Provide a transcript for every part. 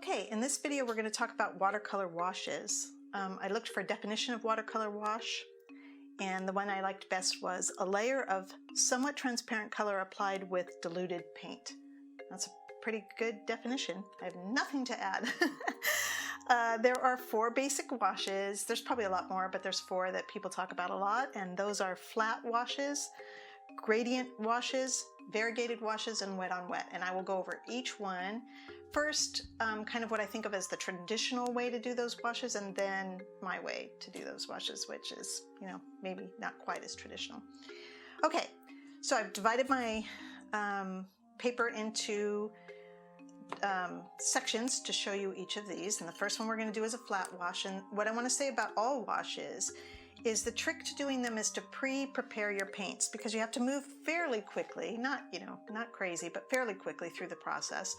Okay, in this video we're going to talk about watercolor washes. I looked for a definition of watercolor wash, and the one I liked best was a layer of somewhat transparent color applied with diluted paint. That's a pretty good definition. I have nothing to add. There are 4 basic washes. There's probably a lot more, but there's 4 that people talk about a lot, and those are flat washes, gradient washes, variegated washes, and wet on wet. And I will go over each one. First, kind of what I think of as the traditional way to do those washes, and then my way to do those washes, which is, maybe not quite as traditional. Okay, so I've divided my paper into sections to show you each of these. And the first one we're going to do is a flat wash. And what I want to say about all washes is the trick to doing them is to pre-prepare your paints, because you have to move fairly quickly, not crazy, but fairly quickly through the process.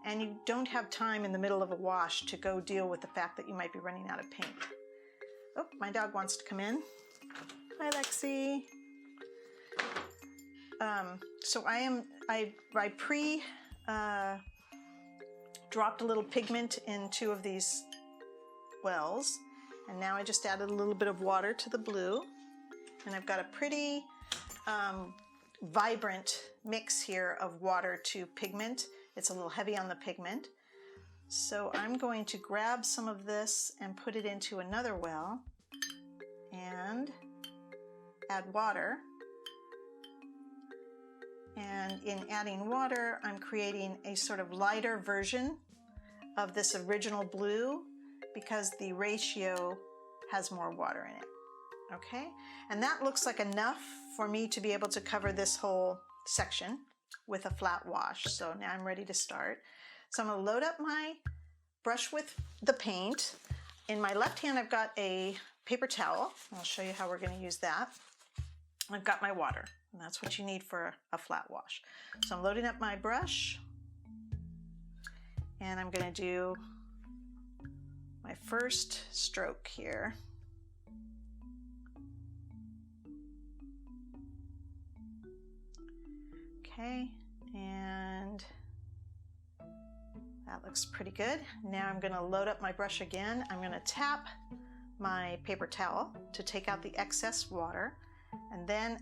And you don't have time in the middle of a wash to go deal with the fact that you might be running out of paint. Oh, my dog wants to come in. Hi, Lexi. So I dropped a little pigment in 2 of these wells, and now I just added a little bit of water to the blue, and I've got a pretty vibrant mix here of water to pigment. It's a little heavy on the pigment. So I'm going to grab some of this and put it into another well and add water. And in adding water, I'm creating a sort of lighter version of this original blue because the ratio has more water in it. Okay? And that looks like enough for me to be able to cover this whole section with a flat wash. So now I'm ready to start. So I'm going to load up my brush with the paint. In my left hand I've got a paper towel. I'll show you how we're going to use that. I've got my water, and that's what you need for a flat wash. So I'm loading up my brush, and I'm going to do my first stroke here. Okay, and that looks pretty good. Now I'm going to load up my brush again. I'm going to tap my paper towel to take out the excess water, and then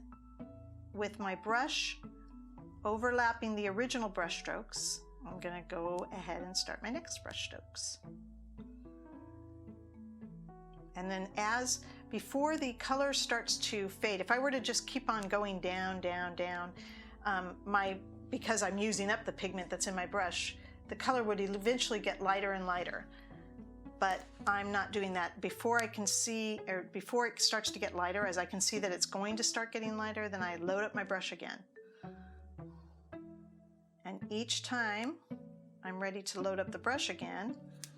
with my brush overlapping the original brush strokes, I'm going to go ahead and start my next brush strokes. And then before the color starts to fade, if I were to just keep on going down, down, down, because I'm using up the pigment that's in my brush, the color would eventually get lighter and lighter. But I'm not doing that. Before I can see, or before it starts to get lighter, as I can see that it's going to start getting lighter, then I load up my brush again. And each time I'm ready to load up the brush again,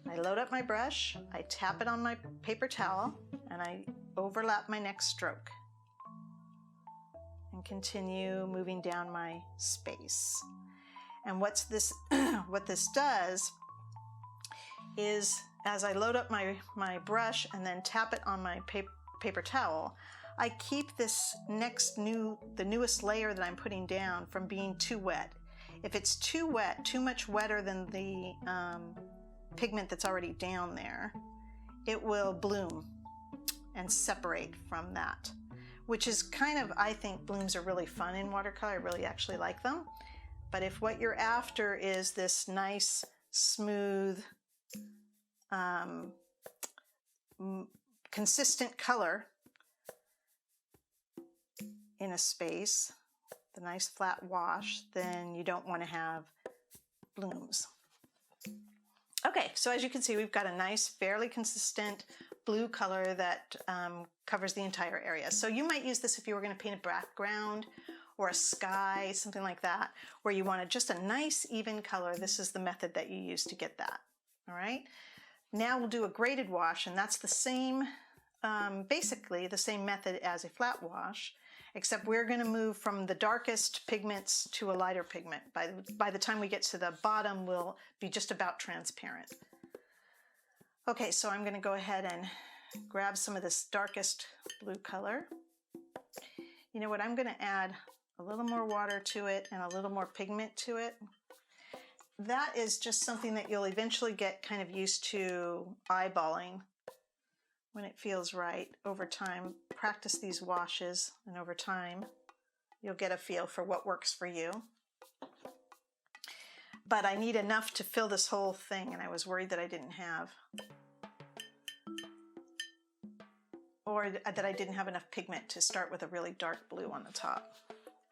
I load up my brush, I tap it on my paper towel, and I overlap my next stroke. And continue moving down my space. And what this does is, as I load up my brush and then tap it on my paper towel, I keep this the newest layer that I'm putting down from being too wet. If it's too wet, too much wetter than the pigment that's already down there, it will bloom and separate from that. Which is kind of, I think blooms are really fun in watercolor. I really actually like them. But if what you're after is this nice, smooth, consistent color in a space, the nice flat wash, then you don't want to have blooms. Okay, so as you can see, we've got a nice, fairly consistent blue color that covers the entire area. So you might use this if you were going to paint a background or a sky, something like that, where you wanted just a nice, even color. This is the method that you use to get that. All right. Now we'll do a graded wash, and that's the same, basically the same method as a flat wash, except we're going to move from the darkest pigments to a lighter pigment. By the time we get to the bottom, we'll be just about transparent. Okay, so I'm going to go ahead and grab some of this darkest blue color. You know what, I'm going to add a little more water to it and a little more pigment to it. that is just something that you'll eventually get kind of used to eyeballing when it feels right over time. Practice these washes, and over time you'll get a feel for what works for you. But I need enough to fill this whole thing, and I was worried that I didn't have, or that I didn't have enough pigment to start with a really dark blue on the top.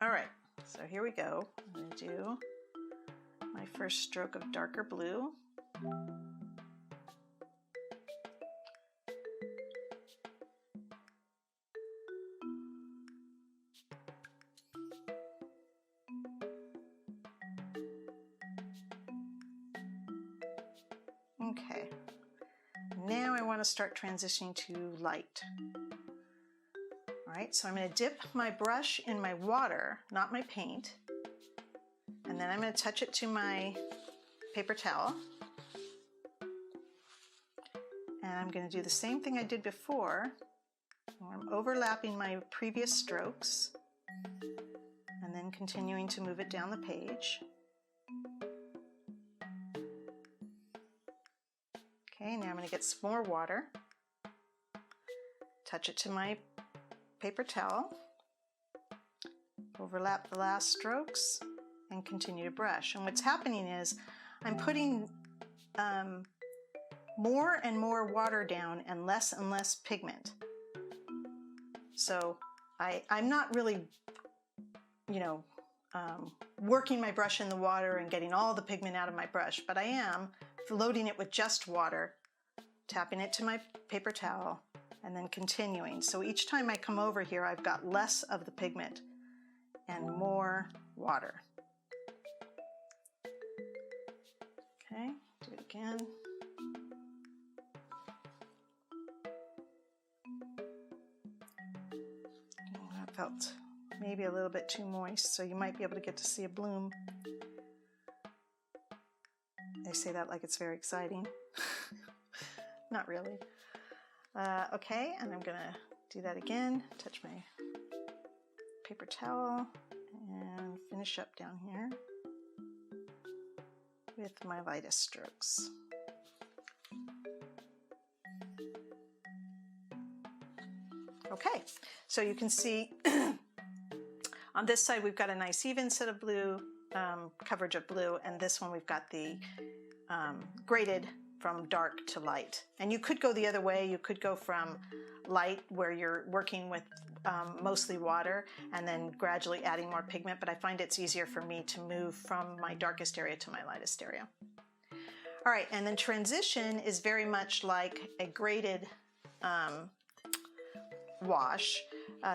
All right, so here we go. I'm going to do my first stroke of darker blue. Okay, now I want to start transitioning to light. All right, so I'm going to dip my brush in my water, not my paint, and then I'm going to touch it to my paper towel. And I'm going to do the same thing I did before. I'm overlapping my previous strokes and then continuing to move it down the page. Okay, now I'm going to get some more water, touch it to my paper towel, overlap the last strokes, and continue to brush. And what's happening is I'm putting more and more water down and less pigment. So I'm not really, working my brush in the water and getting all the pigment out of my brush, but I am loading it with just water, tapping it to my paper towel, and then continuing. So each time I come over here, I've got less of the pigment and more water. Okay, do it again. Oh, that felt maybe a little bit too moist, so you might be able to get to see a bloom. I say that like it's very exciting. Not really. Okay, and I'm gonna do that again. Touch my paper towel and finish up down here with my lightest strokes. Okay, so you can see on this side we've got a nice even set of blue, coverage of blue, and this one we've got the graded from dark to light. And you could go the other way. You could go from light, where you're working with mostly water, and then gradually adding more pigment, but I find it's easier for me to move from my darkest area to my lightest area. All right, and then transition is very much like a graded wash.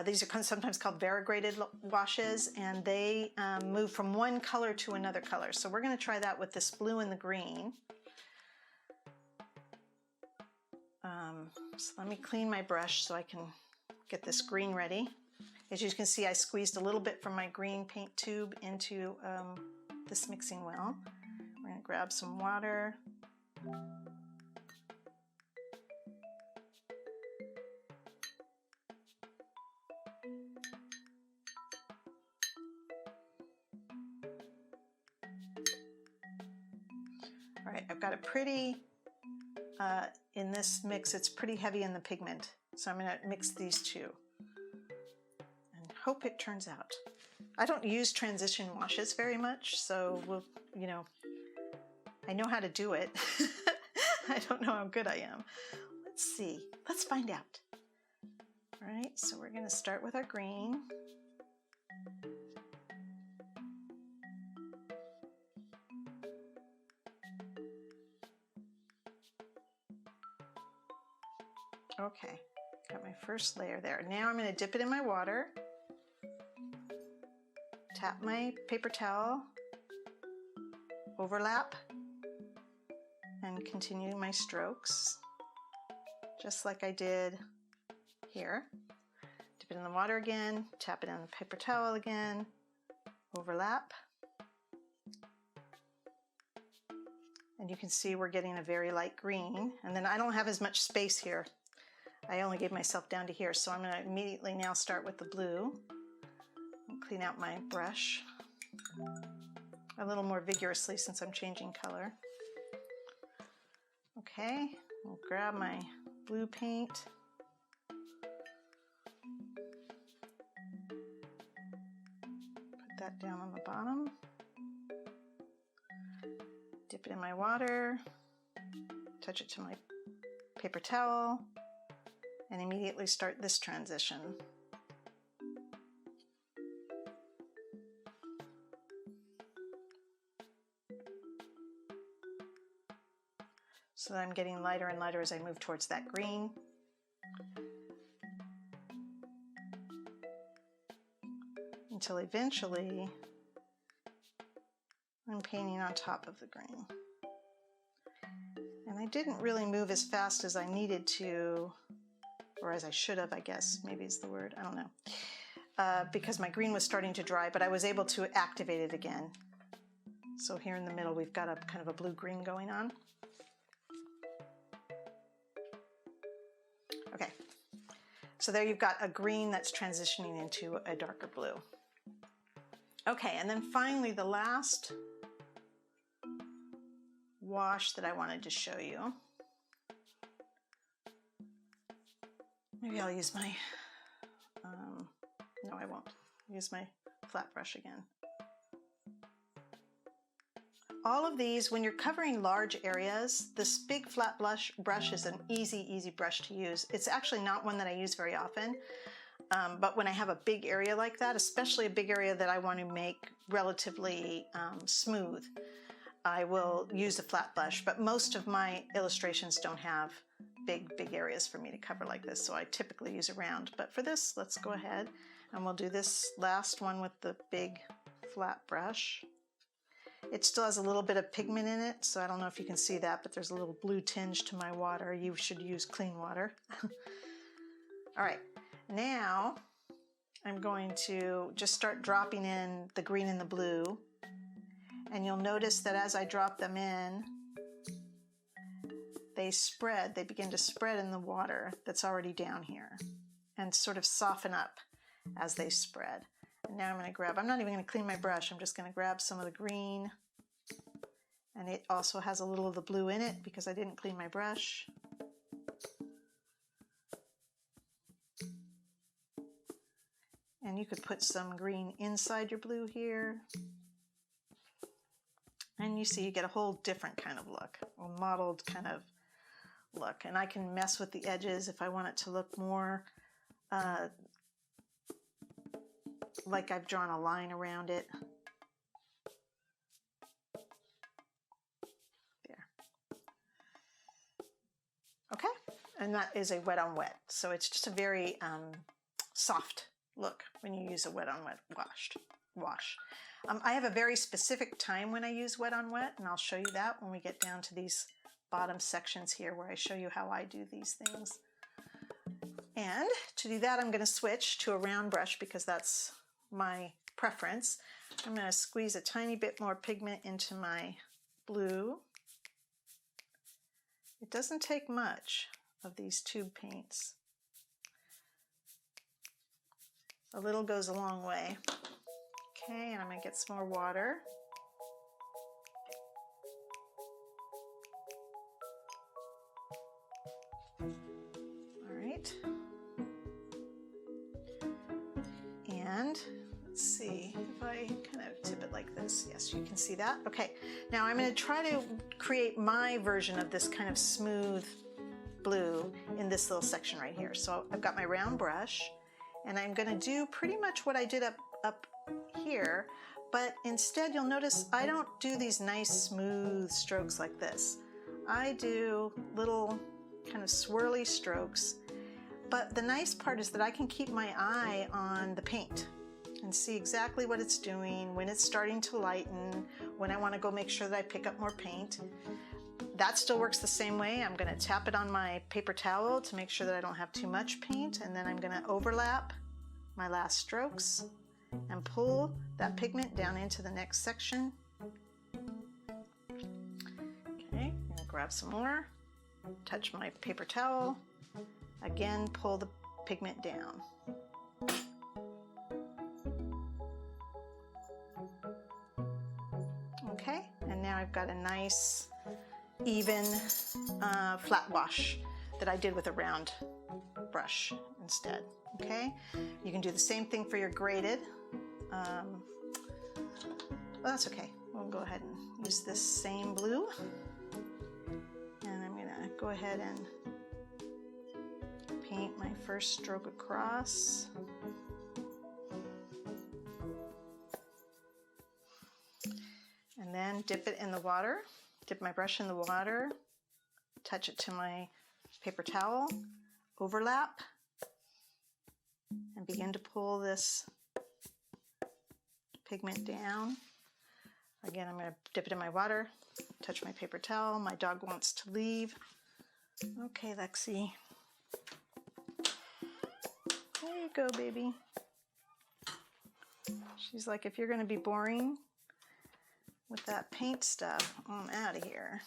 These are sometimes called variegated washes, and they move from one color to another color. So we're going to try that with this blue and the green. So let me clean my brush so I can get this green ready. As you can see, I squeezed a little bit from my green paint tube into this mixing well. We're going to grab some water. All right, I've got a pretty, in this mix, it's pretty heavy in the pigment. So I'm going to mix these two and hope it turns out. I don't use transition washes very much, so we'll, I know how to do it. I don't know how good I am. Let's see. Let's find out. All right, so we're going to start with our green. Okay, got my first layer there. Now I'm going to dip it in my water, tap my paper towel, overlap, and continue my strokes, just like I did here. Dip it in the water again, tap it in the paper towel again, overlap. And you can see we're getting a very light green. And then I don't have as much space here. I only gave myself down to here, so I'm going to immediately now start with the blue. Clean out my brush. a little more vigorously since I'm changing color. Okay, I'll grab my blue paint. Put that down on the bottom. Dip it in my water, touch it to my paper towel, and immediately start this transition. So that I'm getting lighter and lighter as I move towards that green. Until eventually I'm painting on top of the green. And I didn't really move as fast as I needed to, or as I should have, I guess, maybe is the word, I don't know. Because my green was starting to dry, but I was able to activate it again. So here in the middle we've got a kind of a blue-green going on. Okay, so there you've got a green that's transitioning into a darker blue. Okay, and then finally the last wash that I wanted to show you. Maybe I'll use my, no I won't, use my flat brush again. All of these, when you're covering large areas, this big flat brush is an easy brush to use. It's actually not one that I use very often, but when I have a big area like that, especially a big area that I want to make relatively smooth, I will use a flat brush, but most of my illustrations don't have big areas for me to cover like this, so I typically use a round. But for this, let's go ahead and we'll do this last one with the big flat brush. It still has a little bit of pigment in it, so I don't know if you can see that, but there's a little blue tinge to my water. You should use clean water. All right, now I'm going to just start dropping in the green and the blue. And you'll notice that as I drop them in, they spread, they begin to spread in the water that's already down here and sort of soften up as they spread. And now I'm going to grab, I'm not even going to clean my brush, I'm just going to grab some of the green. And it also has a little of the blue in it because I didn't clean my brush. And you could put some green inside your blue here. And you see you get a whole different kind of look, a mottled kind of look. And I can mess with the edges if I want it to look more like I've drawn a line around it. There. Okay, and that is a wet on wet. So it's just a very soft look when you use a wet on wet wash. I have a very specific time when I use wet on wet, and I'll show you that when we get down to these bottom sections here where I show you how I do these things. And to do that, I'm going to switch to a round brush because that's my preference. I'm going to squeeze a tiny bit more pigment into my blue. It doesn't take much of these tube paints. A little goes a long way. Okay, and I'm going to get some more water. All right. And let's see if I kind of tip it like this. Yes, you can see that. Okay, now I'm going to try to create my version of this kind of smooth blue in this little section right here. So I've got my round brush, and I'm going to do pretty much what I did up here, but instead you'll notice I don't do these nice smooth strokes like this. I do little kind of swirly strokes, but the nice part is that I can keep my eye on the paint and see exactly what it's doing, when it's starting to lighten, when I want to go make sure that I pick up more paint. That still works the same way. I'm going to tap it on my paper towel to make sure that I don't have too much paint, and then I'm going to overlap my last strokes and pull that pigment down into the next section. Okay, I'm going to grab some more, touch my paper towel, again pull the pigment down. I've got a nice, even, flat wash that I did with a round brush instead, okay? You can do the same thing for your graded. Well, that's okay. We'll go ahead and use this same blue. And I'm gonna go ahead and paint my first stroke across. And then dip it in the water, dip my brush in the water, touch it to my paper towel, overlap, and begin to pull this pigment down. Again, I'm going to dip it in my water, touch my paper towel. My dog wants to leave. Okay, Lexi. There you go, baby. She's like, if you're going to be boring with that paint stuff, I'm out of here.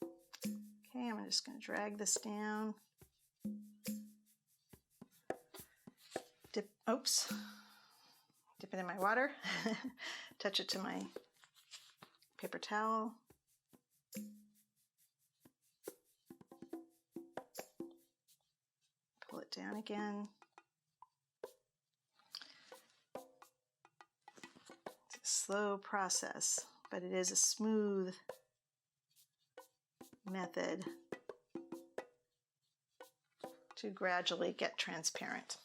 Okay, I'm just going to drag this down. Dip it in my water, touch it to my paper towel. Pull it down again. It's a slow process, but it is a smooth method to gradually get transparent.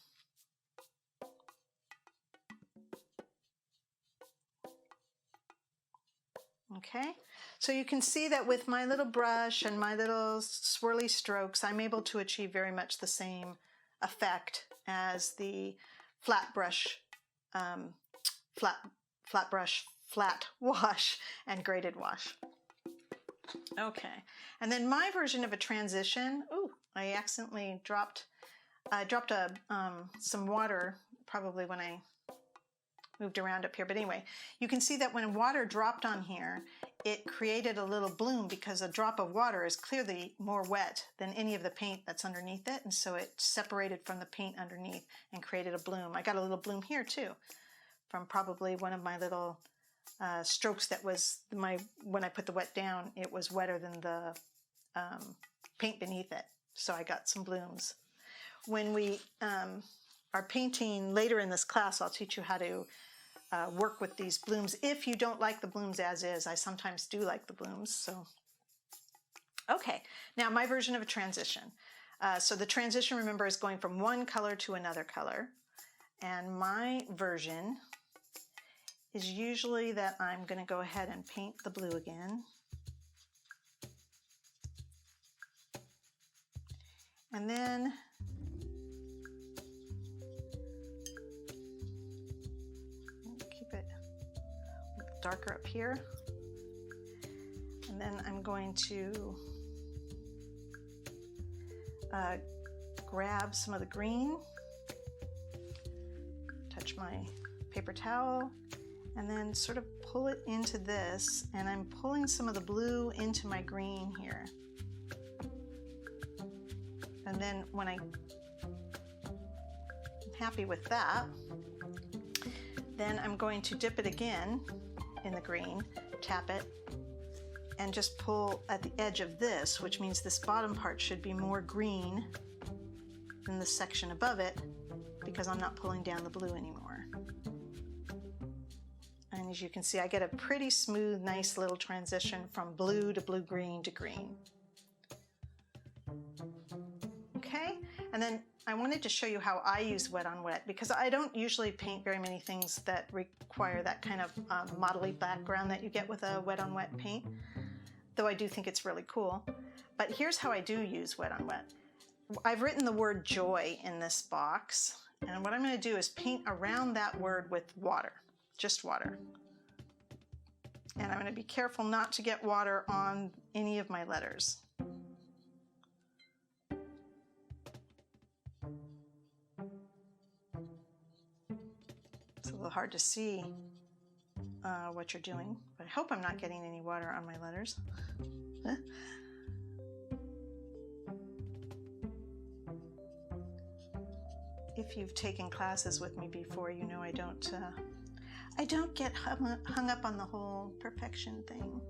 Okay, so you can see that with my little brush and my little swirly strokes, I'm able to achieve very much the same effect as the flat brush, flat wash and graded wash. Okay, and then my version of a transition, ooh, I accidentally dropped some water, probably when I moved around up here, but anyway, you can see that when water dropped on here, it created a little bloom because a drop of water is clearly more wet than any of the paint that's underneath it, and so it separated from the paint underneath and created a bloom. I got a little bloom here too, from probably one of my little strokes that was when I put the wet down, it was wetter than the paint beneath it, so I got some blooms. When we are painting later in this class, I'll teach you how to work with these blooms. If you don't like the blooms as is, I sometimes do like the blooms. So, okay, now my version of a transition. So the transition, remember, is going from one color to another color. And my version is usually that I'm going to go ahead and paint the blue again. And then keep it darker up here. And then I'm going to grab some of the green, touch my paper towel, and then sort of pull it into this, and I'm pulling some of the blue into my green here. And then when I'm happy with that, then I'm going to dip it again in the green, tap it, and just pull at the edge of this, which means this bottom part should be more green than the section above it, because I'm not pulling down the blue anymore. And as you can see, I get a pretty smooth, nice little transition from blue to blue-green to green. Okay, and then I wanted to show you how I use wet on wet, because I don't usually paint very many things that require that kind of modelly background that you get with a wet on wet paint, though I do think it's really cool. But here's how I do use wet on wet. I've written the word joy in this box, and what I'm going to do is paint around that word with water, just water. And I'm going to be careful not to get water on any of my letters. It's a little hard to see what you're doing, but I hope I'm not getting any water on my letters. If you've taken classes with me before, you know I don't get hung up on the whole perfection thing.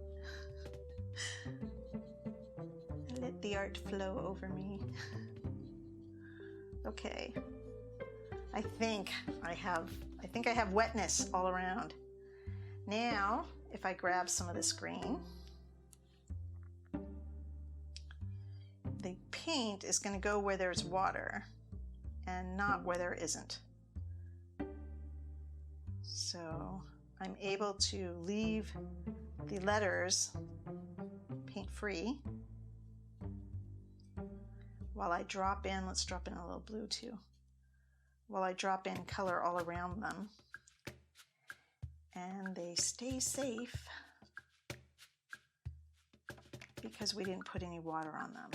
the art flow over me. Okay. I think I have wetness all around. Now, if I grab some of this green, the paint is going to go where there's water and not where there isn't. So I'm able to leave the letters paint free while I drop in, let's drop in a little blue too, while I drop in color all around them, and they stay safe because we didn't put any water on them.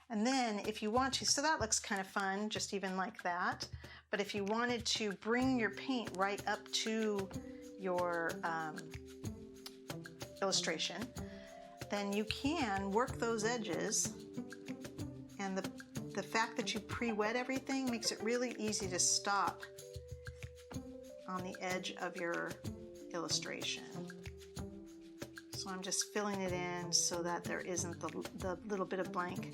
And then if you want to, so that looks kind of fun, just even like that. But if you wanted to bring your paint right up to your illustration, then you can work those edges. And the fact that you pre-wet everything makes it really easy to stop on the edge of your illustration. So I'm just filling it in so that there isn't the little bit of blank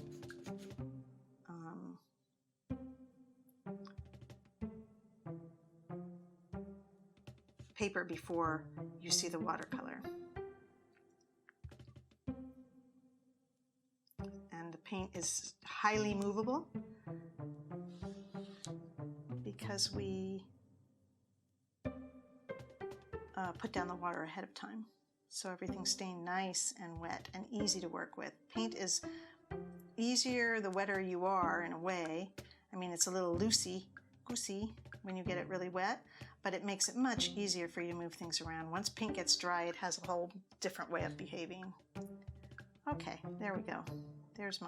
paper before you see the watercolor. And the paint is highly movable because we put down the water ahead of time. So everything's staying nice and wet and easy to work with. Paint is easier the wetter you are, in a way. I mean, it's a little loosey-goosey when you get it really wet, but it makes it much easier for you to move things around. Once paint gets dry, it has a whole different way of behaving. Okay, there we go. There's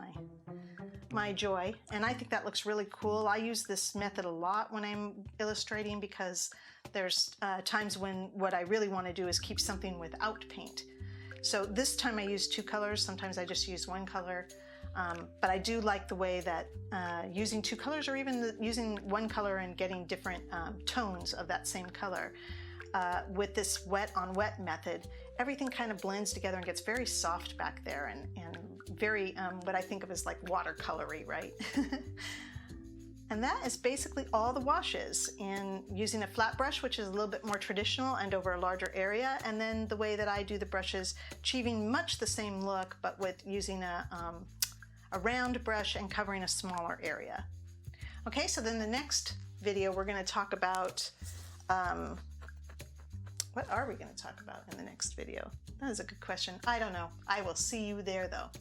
my joy, and I think that looks really cool. I use this method a lot when I'm illustrating because there's times when what I really want to do is keep something without paint. So this time I use two colors. Sometimes I just use one color, but I do like the way that using two colors, or even using one color and getting different tones of that same color. With this wet on wet method, everything kind of blends together and gets very soft back there, and very what I think of as like watercolory, right? And that is basically all the washes, in using a flat brush, which is a little bit more traditional and over a larger area, and then the way that I do the brushes, achieving much the same look, but with using a round brush and covering a smaller area. Okay, so then the next video we're going to talk about, what are we going to talk about in the next video? That is a good question. I don't know. I will see you there though.